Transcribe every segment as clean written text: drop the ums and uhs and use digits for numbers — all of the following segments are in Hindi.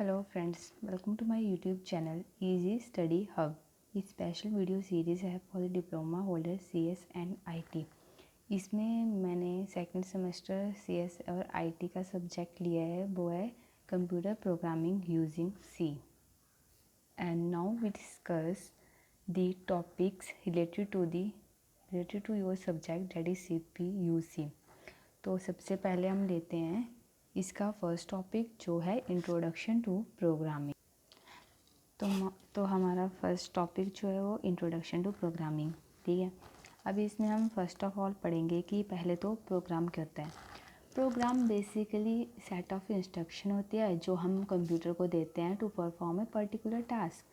Hello friends, welcome to my YouTube channel Easy Study Hub. इस स्पेशल वीडियो सीरीज़ है for the diploma holder CS and IT। इसमें मैंने सेकंड सेमेस्टर CS और IT का सब्जेक्ट लिया है, वो है computer programming using C। And now we discuss the topics related to your subject that is CPUC। तो सबसे पहले हम लेते हैं इसका फर्स्ट टॉपिक जो है इंट्रोडक्शन टू प्रोग्रामिंग। तो हमारा फर्स्ट टॉपिक जो है वो इंट्रोडक्शन टू प्रोग्रामिंग, ठीक है। अभी इसमें हम फर्स्ट ऑफ ऑल पढ़ेंगे कि पहले तो प्रोग्राम क्या होता है। Program basically set of instruction होती है जो हम कंप्यूटर को देते हैं to perform a particular task,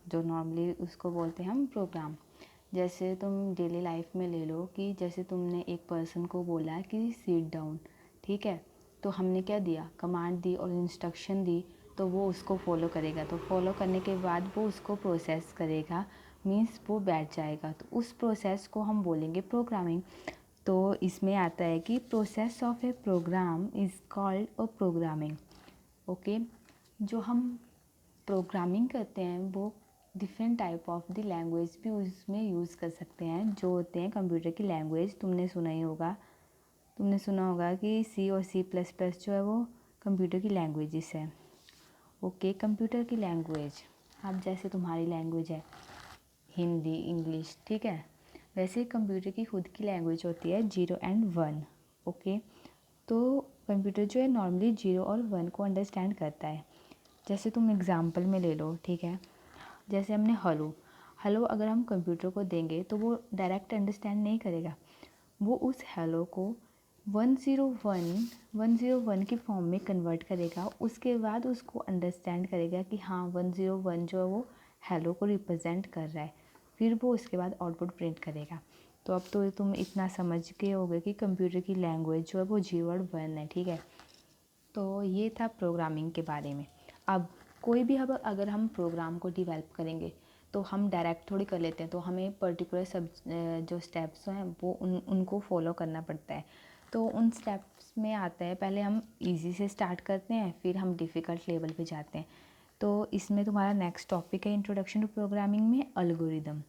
जो नॉर्मली उसको बोलते हैं हम प्रोग्राम। जैसे तुम डेली लाइफ में ले लो कि जैसे तुमने एक पर्सन को बोला कि सिट डाउन, ठीक है, तो हमने क्या दिया, कमांड दी और इंस्ट्रक्शन दी, तो वो उसको फॉलो करेगा। तो फॉलो करने के बाद वो उसको प्रोसेस करेगा, मीन्स वो बैठ जाएगा। तो उस प्रोसेस को हम बोलेंगे प्रोग्रामिंग। तो इसमें आता है कि process of a program is called a programming. Okay, जो हम प्रोग्रामिंग करते हैं वो different type of the language भी उसमें यूज़ कर सकते हैं, जो होते हैं कंप्यूटर की लैंग्वेज। तुमने सुना होगा कि C और C++ जो है वो कंप्यूटर की लैंग्वेजेस है। ओके, कंप्यूटर की लैंग्वेज, अब जैसे तुम्हारी लैंग्वेज है हिंदी, इंग्लिश, ठीक है, वैसे कंप्यूटर की खुद की लैंग्वेज होती है 0 एंड 1। ओके, तो कंप्यूटर जो है नॉर्मली 0 और 1 को अंडरस्टैंड करता है। जैसे तुम एग्ज़ाम्पल में ले लो, ठीक है, जैसे हमने हेलो अगर हम कंप्यूटर को देंगे तो वो डायरेक्ट अंडरस्टैंड नहीं करेगा, वो उस हेलो को 101 की फॉर्म में कन्वर्ट करेगा। उसके बाद उसको अंडरस्टैंड करेगा कि हाँ 101 जो है वो हेलो को रिप्रेजेंट कर रहा है, फिर वो उसके बाद आउटपुट प्रिंट करेगा। तो अब तो तुम इतना समझ के होगे कि कंप्यूटर की लैंग्वेज जो है वो 0 और 1 है, ठीक है। तो ये था प्रोग्रामिंग के बारे में। अब कोई भी अगर हम प्रोग्राम को डिवेल्प करेंगे तो हम डायरेक्ट थोड़ी कर लेते हैं, तो हमें पर्टिकुलर जो स्टेप्स हैं वो उनको फॉलो करना पड़ता है। तो उन स्टेप्स में आता है, पहले हम इजी से स्टार्ट करते हैं, फिर हम डिफ़िकल्ट लेवल पे जाते हैं। तो इसमें तुम्हारा नेक्स्ट टॉपिक है इंट्रोडक्शन टू प्रोग्रामिंग में एल्गोरिदम।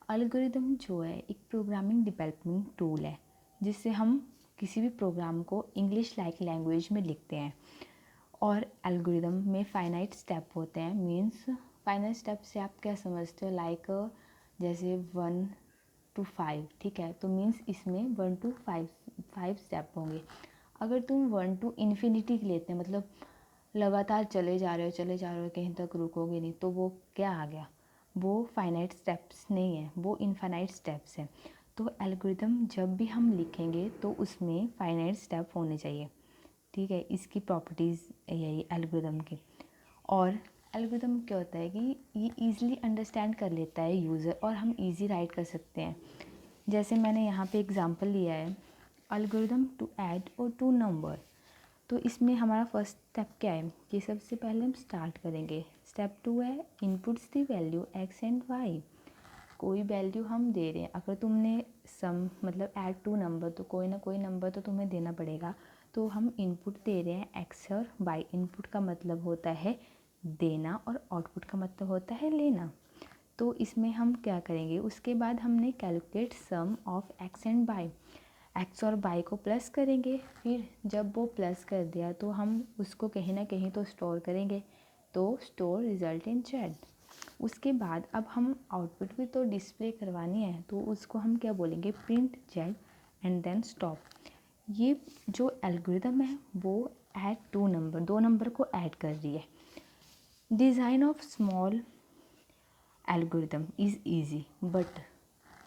एल्गोरिदम जो है एक प्रोग्रामिंग डेवलपमेंट टूल है जिससे हम किसी भी प्रोग्राम को इंग्लिश लाइक लैंग्वेज में लिखते हैं। और एल्गोरिदम में फाइनाइट स्टेप होते हैं, मीन्स फाइनाइट स्टेप से आप क्या समझते हो, लाइक जैसे 1 to 5, ठीक है, तो मीन्स इसमें 1 to 5 स्टेप होंगे। अगर तुम 1 to इन्फिनिटी लेते हैं, मतलब लगातार चले जा रहे हो कहीं तक रुकोगे नहीं, तो वो क्या आ गया, वो फाइनाइट स्टेप्स नहीं है, वो इनफाइनाइट स्टेप्स है। तो एल्गोरिदम जब भी हम लिखेंगे तो उसमें फाइनाइट स्टेप होने चाहिए, ठीक है। इसकी प्रॉपर्टीज़ यही एल्गोरिदम की। और एल्गोरिदम क्या होता है कि ये ईज़िली अंडरस्टैंड कर लेता है यूज़र, और हम इजी राइट कर सकते हैं। जैसे मैंने यहाँ पे एग्जांपल लिया है, एल्गोरिदम टू ऐड और टू नंबर। तो इसमें हमारा फर्स्ट स्टेप क्या है कि सबसे पहले हम स्टार्ट करेंगे। स्टेप 2 है inputs the value x and y। कोई वैल्यू हम दे रहे हैं, अगर तुमने सम मतलब ऐड टू नंबर, तो कोई ना कोई नंबर तो तुम्हें देना पड़ेगा। तो हम इनपुट दे रहे हैं x और y। इनपुट का मतलब होता है देना और आउटपुट का मतलब होता है लेना। तो इसमें हम क्या करेंगे, उसके बाद हमने calculate sum of x and y, x और y को प्लस करेंगे। फिर जब वो प्लस कर दिया तो हम उसको कहीं ना कहीं तो स्टोर करेंगे, तो स्टोर रिजल्ट इन z। उसके बाद अब हम आउटपुट भी तो डिस्प्ले करवानी है, तो उसको हम क्या बोलेंगे, print z and then stop. ये जो एल्गोरिदम है वो ऐड टू नंबर, दो नंबर को ऐड कर रही है। Design of small algorithm is easy, but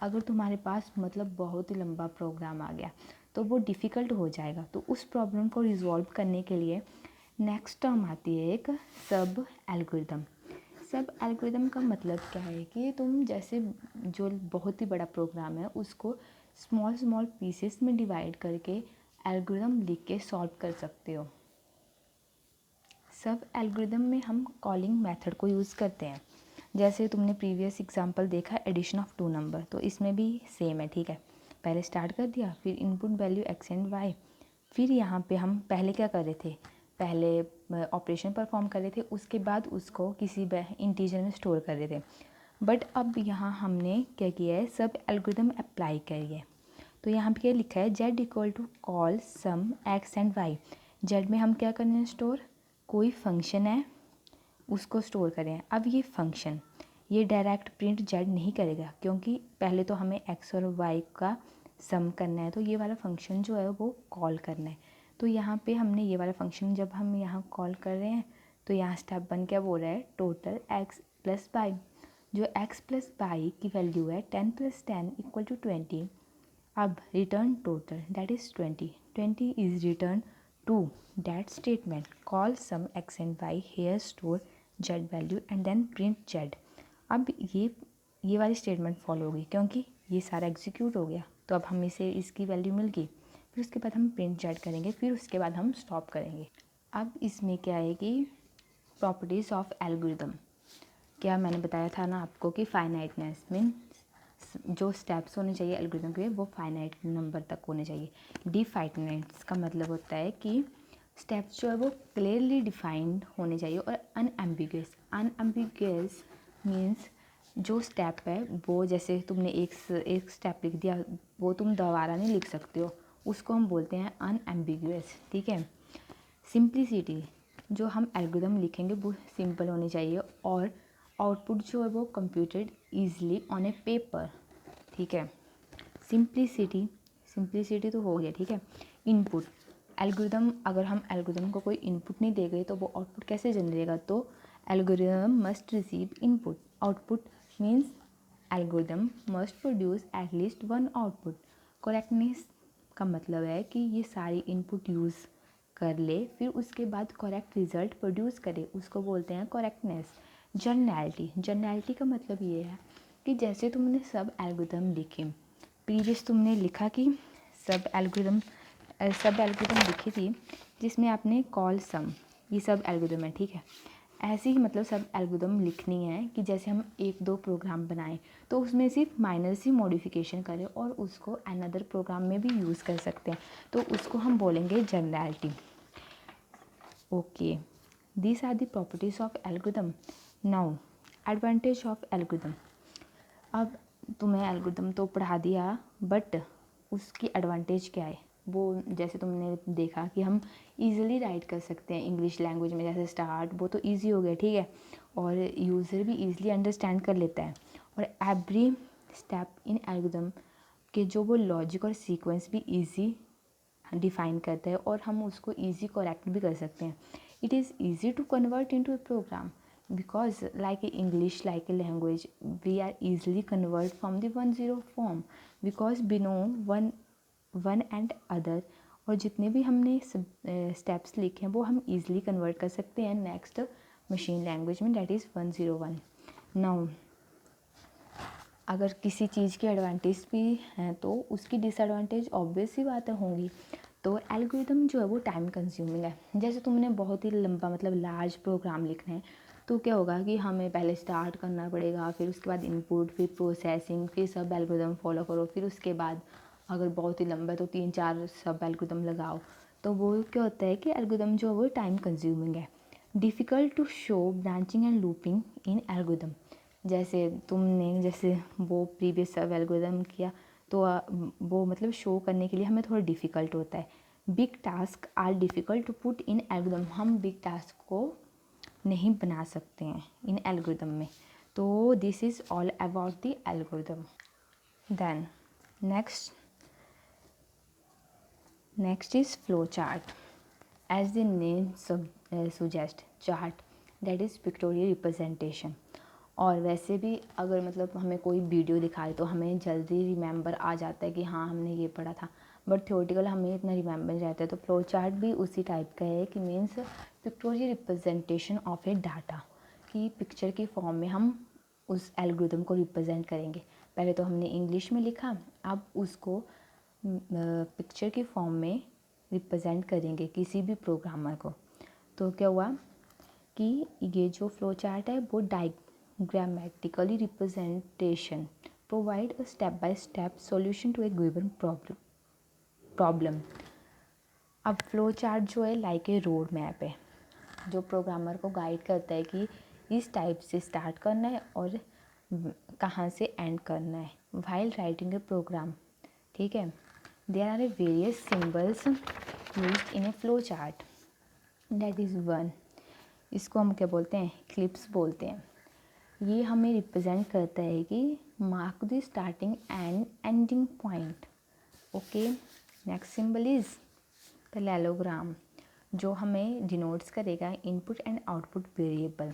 अगर तुम्हारे पास मतलब बहुत ही लंबा प्रोग्राम आ गया तो वो डिफ़िकल्ट हो जाएगा। तो उस प्रॉब्लम को रिजॉल्व करने के लिए नेक्स्ट टर्म आती है एक सब एल्गोरिदम। सब एल्गोरिदम का मतलब क्या है कि तुम जैसे जो बहुत ही बड़ा प्रोग्राम है उसको स्मॉल पीसेस में डिवाइड करके एल्गोरिदम लिख के सॉल्व कर सकते हो। सब एल्गोरिदम में हम कॉलिंग मेथड को यूज़ करते हैं। जैसे तुमने प्रीवियस एग्जांपल देखा एडिशन ऑफ 2 नंबर, तो इसमें भी सेम है, ठीक है। पहले स्टार्ट कर दिया, फिर input value x and y। फिर यहाँ पे हम पहले क्या कर रहे थे, पहले ऑपरेशन परफॉर्म कर रहे थे, उसके बाद उसको किसी इंटीजर में स्टोर कर रहे थे। बट अब यहाँ हमने क्या किया है, सब एल्गोरिदम अप्लाई करी है। तो यहाँ पे क्या लिखा है, z equal to call sum x and y. Z में हम क्या करना है स्टोर, कोई फंक्शन है उसको स्टोर करें। अब ये फंक्शन ये डायरेक्ट प्रिंट जेड नहीं करेगा, क्योंकि पहले तो हमें एक्स और वाई का सम करना है, तो ये वाला फंक्शन जो है वो कॉल करना है। तो यहाँ पे हमने ये वाला फंक्शन जब हम यहाँ कॉल कर रहे हैं, तो यहाँ स्टेप 1 क्या बोल रहा है, टोटल एक्स प्लस वाई। जो एक्स प्लस वाई की वैल्यू है 10 + 10 = 20। अब return total that is 20 is return to that statement call sum x and y here store z value and then print z. अब ये वाली स्टेटमेंट फॉलो होगी, क्योंकि ये सारा एग्जीक्यूट हो गया, तो अब हमें से इसकी वैल्यू मिल गई। फिर उसके बाद हम प्रिंट जेड करेंगे, फिर उसके बाद हम स्टॉप करेंगे। अब इसमें क्या आएगी, प्रॉपर्टीज़ ऑफ एल्गोरिदम। क्या मैंने बताया था ना आपको कि फाइनाइटनेस मीन्स जो स्टेप्स होने चाहिए एल्गोरिदम के वो फाइनाइट नंबर तक होने चाहिए। डिफाइनाइट्स का मतलब होता है कि स्टेप्स जो है वो क्लियरली डिफाइंड होने चाहिए और अनएम्बिगुअस। अनएम्बिगुअस मीन्स जो स्टेप है वो, जैसे तुमने एक स्टेप लिख दिया, वो तुम दोबारा नहीं लिख सकते हो, उसको हम बोलते हैं अनएम्बिगुअस। ठीक है। सिंप्लिसिटी, जो हम एल्गोरिदम लिखेंगे वो सिंपल होनी चाहिए, और आउटपुट जो है वो computed easily on A paper. ठीक है। सिंप्लिसिटी तो हो गया। ठीक है। इनपुट, एल्गोरिदम, अगर हम एल्गोरिदम को कोई इनपुट नहीं देंगे तो वो आउटपुट कैसे जनरेगा, तो algorithm must receive input. Output means algorithm must produce at least one output. Correctness का मतलब है कि ये सारी इनपुट यूज़ कर ले, फिर उसके बाद करेक्ट रिजल्ट प्रोड्यूस करे, उसको बोलते हैं करेक्टनेस। जर्नैलिटी का मतलब ये है कि जैसे तुमने सब एल्गोरिदम लिखे, प्रीवियस तुमने लिखा कि सब एल्गोरिदम लिखी थी जिसमें आपने कॉल सम, ये सब एल्गोरिदम है। ठीक है। ऐसे ही मतलब सब एल्गोरिदम लिखनी है कि जैसे हम 1-2 प्रोग्राम बनाएं तो उसमें सिर्फ माइनर सी मॉडिफिकेशन करें और उसको अनदर प्रोग्राम में भी यूज़ कर सकते हैं, तो उसको हम बोलेंगे generality. Okay, these are the properties of algorithm. Now advantage of algorithm. अब तुम्हें एल्गोरिदम तो पढ़ा दिया, बट उसकी एडवांटेज क्या है, वो जैसे तुमने देखा कि हम इजीली राइट कर सकते हैं इंग्लिश लैंग्वेज में, जैसे स्टार्ट, वो तो इजी हो गया। ठीक है। और यूज़र भी इजीली अंडरस्टैंड कर लेता है, और एवरी स्टेप इन एल्गोरिदम के जो वो लॉजिक और सीक्वेंस भी इजी डिफाइन करता है, और हम उसको इजी करेक्ट भी कर सकते हैं। It is easy to convert into a program because like English, like a language, we are easily convert from the 1-0 form because we know one and other, और जितने भी हमने स्टेप्स लिखे हैं वो हम easily कन्वर्ट कर सकते हैं नेक्स्ट मशीन लैंग्वेज में, दैट इज़ 101। नाउ अगर किसी चीज़ की एडवांटेज भी हैं तो उसकी डिसएडवांटेज ऑब्वियस ही बातें होंगी। तो एल्गोरिदम जो है वो टाइम कंज्यूमिंग है। जैसे तुमने बहुत ही लंबा मतलब लार्ज प्रोग्राम लिखना है, तो क्या होगा कि हमें पहले स्टार्ट करना पड़ेगा, फिर उसके बाद इनपुट, फिर प्रोसेसिंग, फिर सब एल्गोरिदम फॉलो करो, फिर उसके बाद अगर बहुत ही लंबा है तो 3-4 सब एल्गोरिदम लगाओ। तो वो क्या होता है कि एल्गोरिदम जो है वो टाइम कंज्यूमिंग है। Difficult to show branching and looping in algorithm. जैसे वो प्रीवियस सब एल्गोरिदम किया, तो वो मतलब शो करने के लिए हमें थोड़ा डिफ़िकल्ट होता है। Big task are difficult to put in algorithm. हम बिग टास्क को नहीं बना सकते हैं इन एल्गोरिदम में। तो this is all about the algorithm. Then next is flow chart. As the name suggest, chart that is pictorial representation. और वैसे भी अगर मतलब हमें कोई वीडियो दिखाए तो हमें जल्दी रिमेंबर आ जाता है कि हाँ हमने ये पढ़ा था, बट थ्योरेटिकल हमें इतना रिमेंबर नहीं रहता है। तो फ्लो चार्ट भी उसी टाइप का है कि means pictorial representation of A data, कि पिक्चर की फॉर्म में हम उस एल्गोरिदम को रिप्रेजेंट करेंगे। पहले तो हमने इंग्लिश में लिखा, अब उसको पिक्चर की फॉर्म में रिप्रेजेंट करेंगे किसी भी प्रोग्रामर को। तो क्या हुआ कि ये जो फ्लो चार्ट है वो diagrammatically representation provide a step by step solution to a given problem. अब फ्लो चार्ट जो है लाइक ए रोड मैप है। जो प्रोग्रामर को गाइड करता है कि इस टाइप से स्टार्ट करना है और कहाँ से एंड करना है व्हाइल राइटिंग ए प्रोग्राम। ठीक है, there are a various symbols used in a flow chart, that is one. इसको हम क्या बोलते हैं, क्लिप्स बोलते हैं। ये हमें रिप्रेजेंट करता है कि mark the starting and ending point. Okay, next symbol is parallelogram, जो हमें डिनोट्स करेगा input and output variable.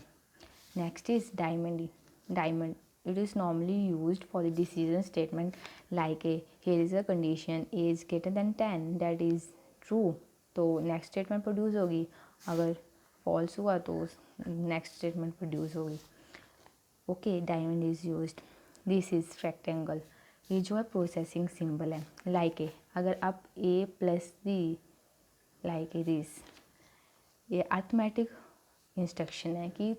Next is diamond, it is normally used for the decision statement like a here is a condition a is greater than 10, that is true, तो नेक्स्ट स्टेटमेंट प्रोड्यूस होगी। अगर फॉल्स हुआ तो नेक्स्ट स्टेटमेंट प्रोड्यूस होगी। Okay, diamond is used. This is rectangle, ये जो है प्रोसेसिंग सिंबल है। लाइक ए, अगर आप a plus b like a this, ये अर्थमेटिक इंस्ट्रक्शन है कि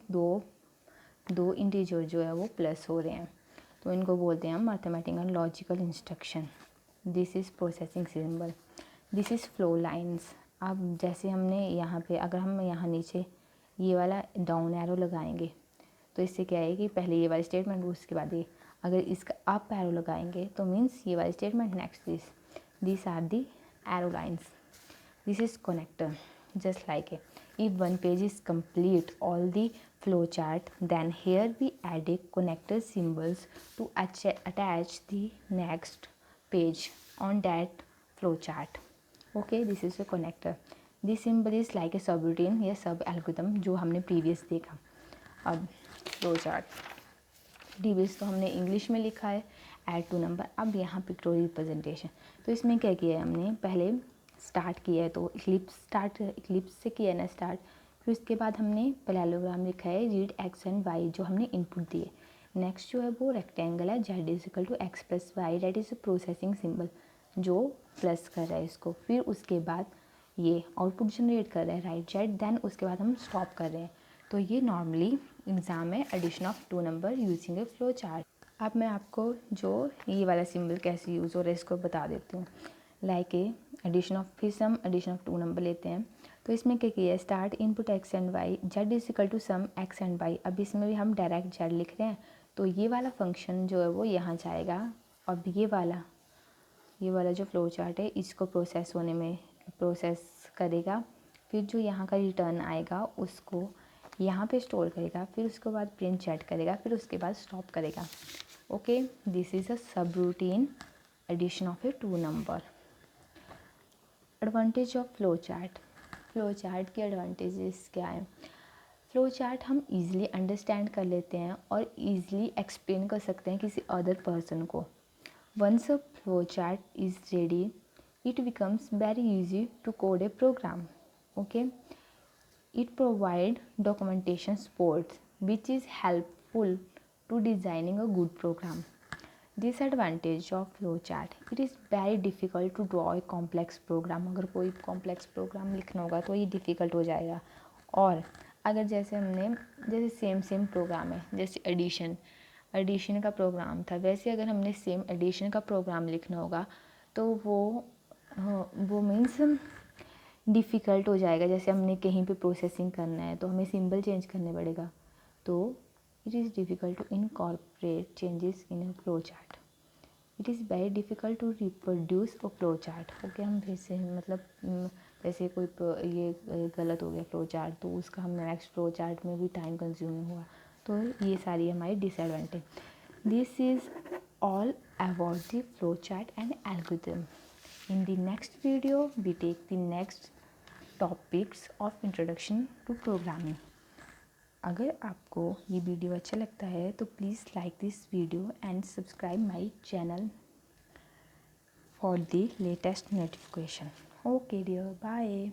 दो इंटीजर जो है वो प्लस हो रहे हैं, तो इनको बोलते हैं हम mathematical logical instruction. This is processing symbol. This is flow lines. अब जैसे हमने यहाँ पे, अगर हम यहाँ नीचे ये वाला डाउन एरो लगाएंगे तो इससे क्या है कि पहले ये वाली स्टेटमेंट, उसके बाद ये। अगर इसका अप एरो लगाएंगे तो मीन्स ये वाली statement next this are the arrow lines. This is connector, just like it. If one page is complete all the flowchart, then here we add a connector symbols to attach the next page on that flowchart. Okay, this is a connector. This symbol is like a subroutine या sub algorithm जो हमने previous देखा। अब flowchart previous तो हमने इंग्लिश में लिखा है add to number, अब यहाँ पिक्टोरियल रिप्रेजेंटेशन। तो इसमें क्या किया है हमने, पहले स्टार्ट किया है तो इक्लिप्स से किया है ना स्टार्ट, फिर उसके बाद हमने पैरेललोग्राम लिखा है रीड एक्स एंड वाई जो हमने इनपुट दिए। नेक्स्ट जो है वो रेक्टेंगल है z is equal to x plus y, that is processing symbol जो प्लस कर रहा है इसको। फिर उसके बाद ये आउटपुट जनरेट कर रहा है राइट जेड, देन उसके बाद हम स्टॉप कर रहे हैं। तो ये नॉर्मली एग्ज़ाम में addition of 2 number using a flow chart. अब मैं आपको जो ये वाला सिंबल कैसे यूज़ हो रहा है इसको बता देती हूँ। लाइक ए एडिशन ऑफ, फिर सम एडिशन ऑफ 2 नंबर लेते हैं। तो इसमें क्या किया है, start input x and y z is equal to sum x and y. अब इसमें भी हम डायरेक्ट जेड लिख रहे हैं, तो ये वाला फंक्शन जो है वो यहाँ जाएगा। अब ये वाला जो फ्लो चार्ट है इसको प्रोसेस करेगा। फिर जो यहाँ का रिटर्न आएगा उसको यहाँ पे स्टोर करेगा, फिर उसके बाद प्रिंट चेक करेगा, फिर उसके बाद स्टॉप करेगा। Okay, this is a subroutine addition of a 2 number. Advantage of flow chart के एडवांटेजेस क्या है। फ्लो चार्ट हम इजीली अंडरस्टैंड कर लेते हैं और इजीली एक्सप्लेन कर सकते हैं किसी अदर पर्सन को। Once a flow chart is ready it becomes very easy to code a program. Okay, it provide documentation supports which is helpful to designing a good program. Disadvantage of flowchart, it is very difficult to draw a complex program। अगर कोई complex program लिखना होगा तो ये difficult हो जाएगा। और अगर जैसे सेम प्रोग्राम है, जैसे एडिशन का प्रोग्राम था, वैसे अगर हमने सेम एडिशन का प्रोग्राम लिखना होगा तो वो मीन्स डिफ़िकल्ट हो जाएगा। जैसे हमने कहीं पे प्रोसेसिंग करना है तो हमें सिंबल चेंज करने पड़ेगा, तो it is difficult to incorporate changes in a flow chart. It is very difficult to reproduce a flow chart. Okay, हम फिर से मतलब जैसे कोई ये गलत हो गया फ्लो चार्ट तो उसका हम नेक्स्ट फ्लो चार्ट में भी टाइम कंज्यूमिंग हुआ, तो ये सारी हमारी disadvantage. This is all about the flowchart and algorithm. In the next video, we take the next topics of introduction to programming. अगर आपको ये वीडियो अच्छा लगता है तो please like this video and subscribe my channel for the latest notification. Okay dear, bye.